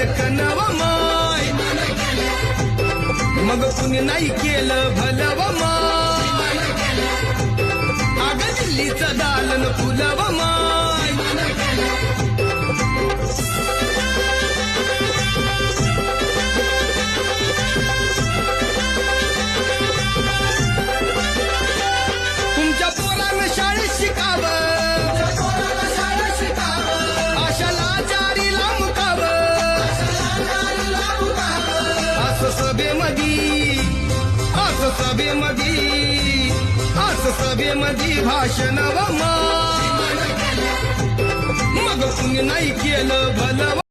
एक नव माय मग कुणी नाही केलं भलव माय अग दिल्लीचं दालन फुलव माय तुमच्या पोरानं शाळेत शिकावं आशाला जारीला मुकावं असं सभेमधी भाषण व माय मग कुणी नाही केलं भलं